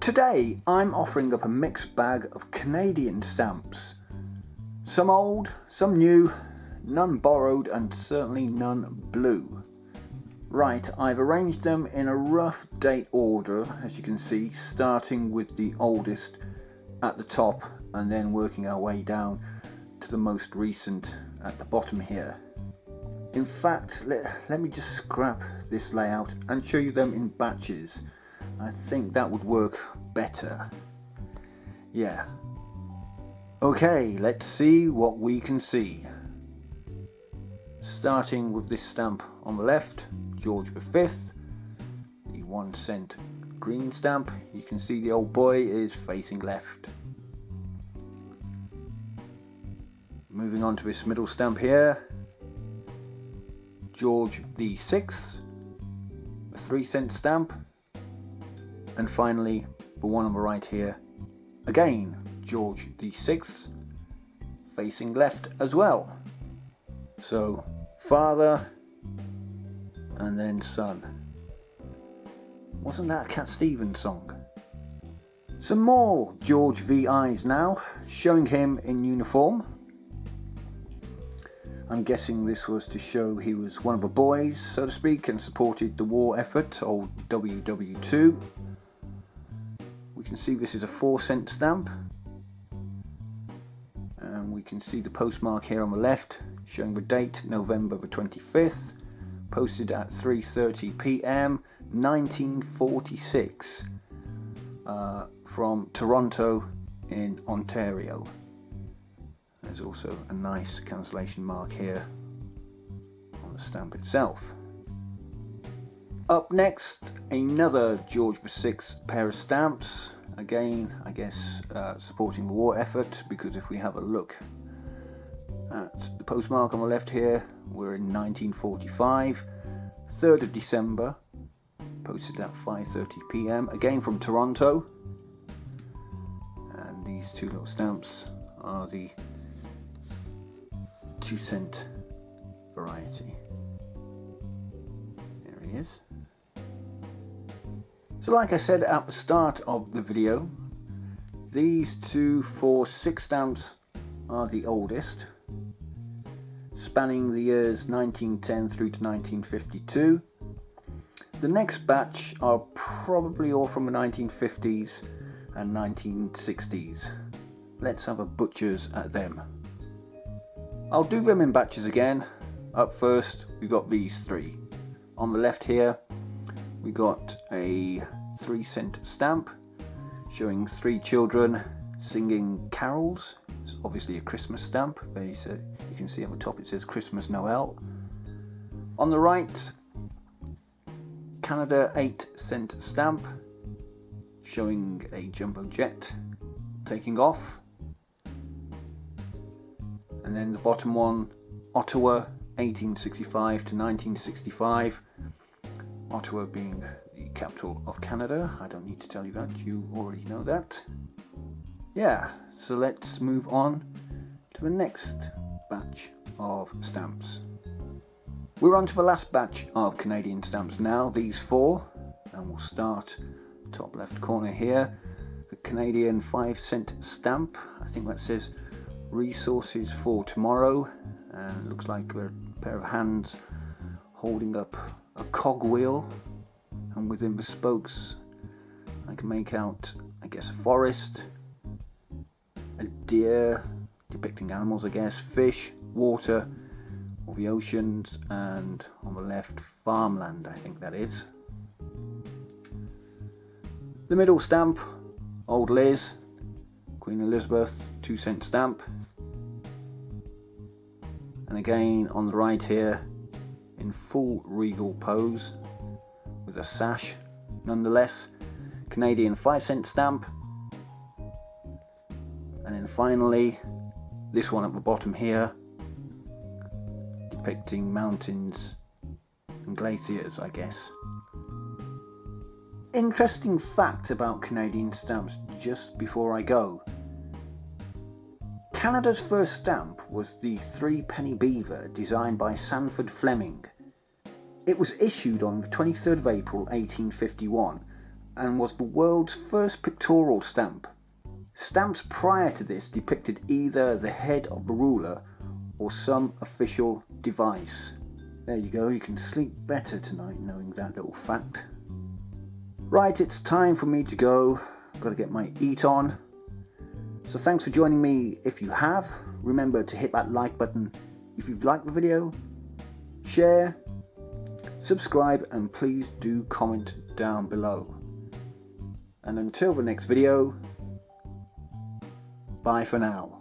Today I'm offering up a mixed bag of Canadian stamps. Some old, some new, none borrowed and certainly none blue. Right, I've arranged them in a rough date order, as you can see, starting with the oldest at the top and then working our way down to the most recent at the bottom here. In fact, let me just scrap this layout and show you them in batches. I think that would work better. Yeah. Okay, let's see what we can see. Starting with this stamp on the left, George V, the 1 cent green stamp. You can see the old boy is facing left. Moving on to this middle stamp here, George VI, a 3 cent stamp. And finally, the one on the right here, again, George VI, facing left as well. So, father and then son. Wasn't that a Cat Stevens song? Some more George VIs now, showing him in uniform. I'm guessing this was to show he was one of the boys, so to speak, and supported the war effort, old WW2. We can see this is a 4 cent stamp. And we can see the postmark here on the left, showing the date, November the 25th, posted at 3:30 p.m. 1946 from Toronto in Ontario. There's also a nice cancellation mark here on the stamp itself. Up next, another George VI pair of stamps. Again, I guess supporting the war effort, because if we have a look at the postmark on the left here, we're in 1945, 3rd of December, posted at 5:30 p.m. again from Toronto. And these two little stamps are the 2 cent variety. There he is. So like I said at the start of the video, these 2, 4, 6 stamps are the oldest, spanning the years 1910 through to 1952. The next batch are probably all from the 1950s and 1960s. Let's have a butcher's at them. I'll do them in batches again. Up first, we've got these 3. On the left here, we got a 3 cent stamp showing 3 children singing carols. It's obviously a Christmas stamp. You can see on the top it says Christmas Noel. On the right, Canada 8 cent stamp showing a jumbo jet taking off. And then the bottom one, Ottawa 1865 to 1965. Ottawa being the capital of Canada. I don't need to tell you that, you already know that. Yeah, so let's move on to the next batch of stamps. We're on to the last batch of Canadian stamps now, these 4, and we'll start top left corner here. The Canadian 5 cent stamp, I think that says resources for tomorrow, and looks like a pair of hands holding up a cogwheel, and within the spokes I can make out, I guess, a forest, a deer, depicting animals I guess, fish, water, or the oceans, and on the left farmland, I think that is. The middle stamp, Old Liz, Queen Elizabeth 2 cent stamp, and again on the right here in full regal pose with a sash, nonetheless, Canadian 5 cent stamp. And then finally this one at the bottom here, depicting mountains and glaciers, I guess. Interesting fact about Canadian stamps just before I go. Canada's first stamp was the 3-penny beaver designed by Sanford Fleming. It was issued on the 23rd of April 1851 and was the world's first pictorial stamp. Stamps prior to this depicted either the head of the ruler or some official device. There you go, you can sleep better tonight knowing that little fact. Right, it's time for me to go. Got to get my eat on. So thanks for joining me. If you have, remember to hit that like button if you've liked the video, share, subscribe, and please do comment down below. And until the next video, bye for now.